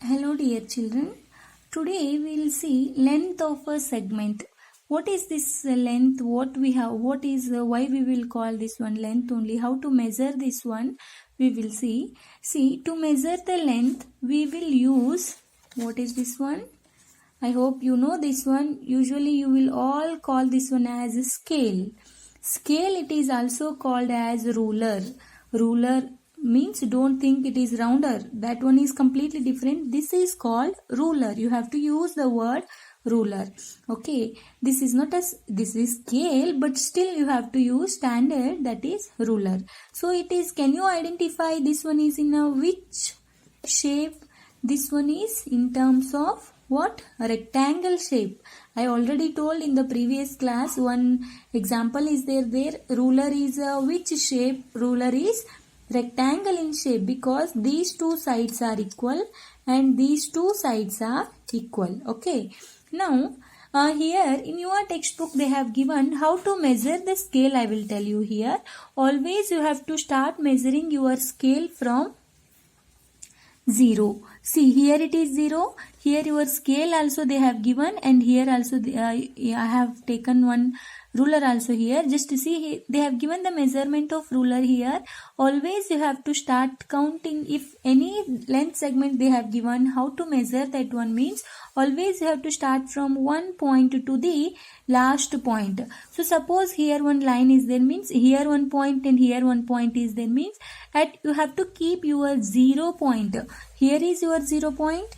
Hello dear children. Today we will see length of a segment. What is this length? What we have? What is why we will call this one length only? How to measure this one? We will see. See, to measure the length we will use, what is this one? I hope you know this one. Usually you will all call this one as a scale. Scale, it is also called as ruler. Ruler means don't think it is rounder. That one is completely different. This is called ruler. You have to use the word ruler. Okay, this is not this is scale, but still you have to use standard, that is ruler. So it is, can you identify this one is in a which shape? This one is in terms of what? A rectangle shape. I already told in the previous class, one example is there. Ruler is which shape? Ruler is rectangle in shape, because these two sides are equal and these two sides are equal. Okay. Now here in your textbook they have given how to measure the scale. I will tell you here. Always you have to start measuring your scale from 0. See, here it is 0. Here your scale also they have given, and here also I have taken one ruler also here. Just to see, they have given the measurement of ruler here. Always you have to start counting. If any length segment they have given, how to measure that one means always you have to start from one point to the last point. So suppose here one line is there, means here one point and here one point is there, means at you have to keep your 0 point. Here is your 0 point.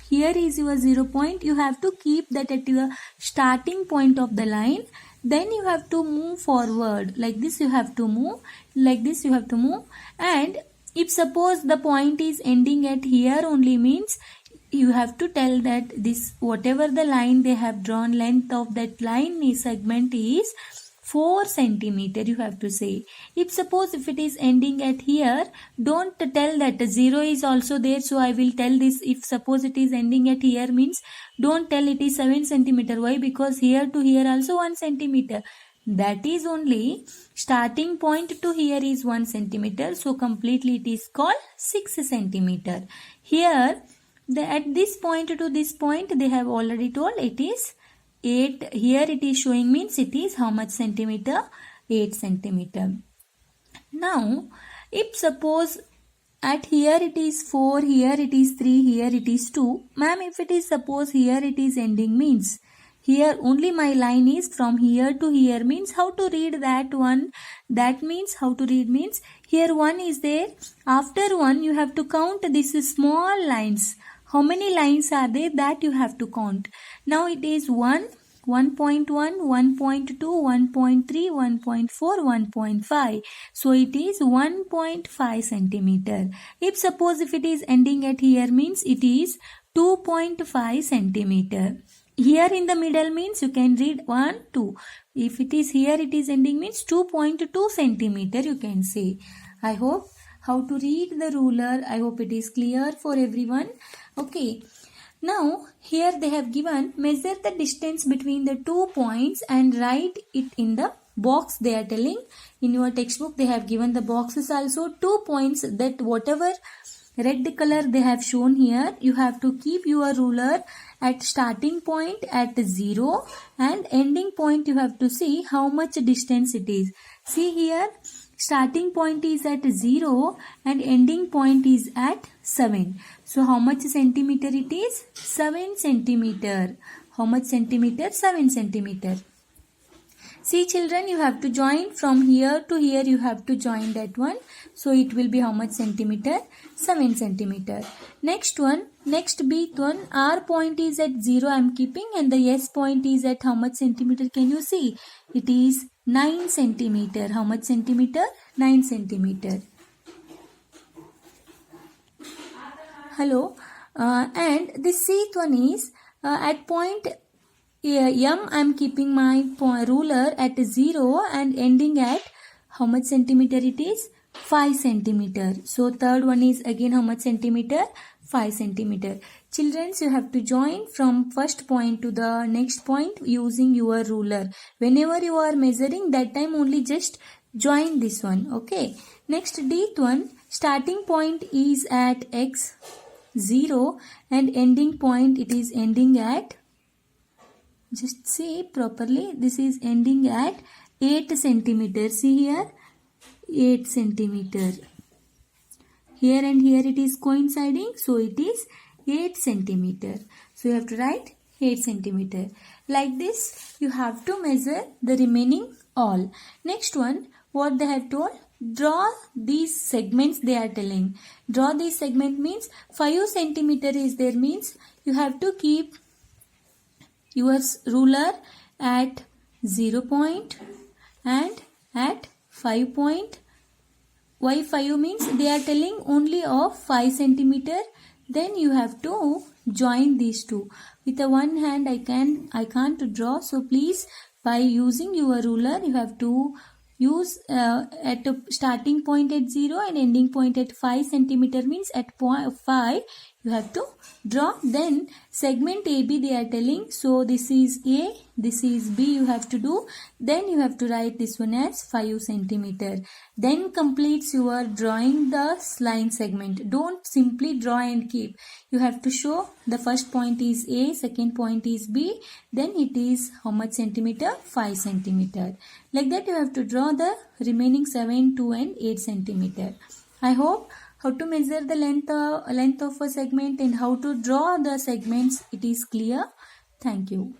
Here is your 0 point. You have to keep that at your starting point of the line. Then you have to move forward. Like this you have to move. Like this you have to move. And if suppose the point is ending at here only, means you have to tell that this whatever the line they have drawn, length of that line segment is 4 centimeter. You have to say. If suppose if it is ending at here, don't tell that 0 is also there. So I will tell this. If suppose it is ending at here, means don't tell it is 7 centimeter. Why? Because here to here also 1 centimeter. That is only starting point to here is 1 centimeter. So completely it is called 6 centimeter. Here at this point to this point they have already told it is 8. Here it is showing, means it is how much centimeter? 8 centimeter. Now if suppose at here it is 4, here it is 3, here it is 2. Ma'am, if it is suppose here it is ending, means here only my line is from here to here, means how to read that one? That means how to read means here 1 is there. After 1 you have to count these small lines. How many lines are there? That you have to count. Now it is 1, 1.1, 1.2, 1.3, 1.4, 1.5. So it is 1.5 centimeter. If suppose if it is ending at here, means it is 2.5 centimeter. Here in the middle means you can read 1, 2. If it is here it is ending, means 2.2 centimeter you can say. I hope how to read the ruler, I hope it is clear for everyone. Okay. Now here they have given measure the distance between the 2 points and write it in the box. They are telling in your textbook they have given the boxes also 2 points, that whatever red color they have shown here, you have to keep your ruler at starting point at 0 and ending point you have to see how much distance it is. See here, starting point is at 0 and ending point is at 7. So how much centimeter it is? 7 centimeter. How much centimeter? 7 centimeter. See children, you have to join from here to here, you have to join that one. So it will be how much centimeter? 7 centimeter. Next one, next B one, R point is at 0 I am keeping, and the S point is at how much centimeter? Can you see? It is 9 centimeter. How much centimeter? 9 centimeter. Hello. And the C one is at point M I am keeping my ruler at 0 and ending at how much centimeter it is? 5 centimeter. So third one is again how much centimeter? 5 centimeter. Children, you have to join from first point to the next point using your ruler. Whenever you are measuring, that time only just join this one. Okay. Next D1, starting point is at X 0 and ending point, it is ending at, just see properly, this is ending at 8 centimeter. See here, 8 centimeter. Here and here it is coinciding, so it is 8 centimeter. So you have to write 8 centimeter. Like this, you have to measure the remaining all. Next one, what they have told, draw these segments they are telling. Draw these segment means 5 centimeter is there, means you have to keep your ruler at 0 point and at 5 point. Why 5 means they are telling only of 5 centimeter. Then you have to join these two. With the one hand I can't draw. So please, by using your ruler, you have to use at a starting point at 0 and ending point at 5 centimeter, means at point 5 you have to draw. Then segment AB they are telling, so this is A, this is B you have to do. Then you have to write this one as 5 centimeter. Then completes your drawing the line segment. Don't simply draw and keep. You have to show the first point is A, second point is B, then it is how much centimeter? 5 centimeter. Like that you have to draw the remaining 7, 2 and 8 centimeter. I hope how to measure the length of a segment and how to draw the segments, it is clear. Thank you.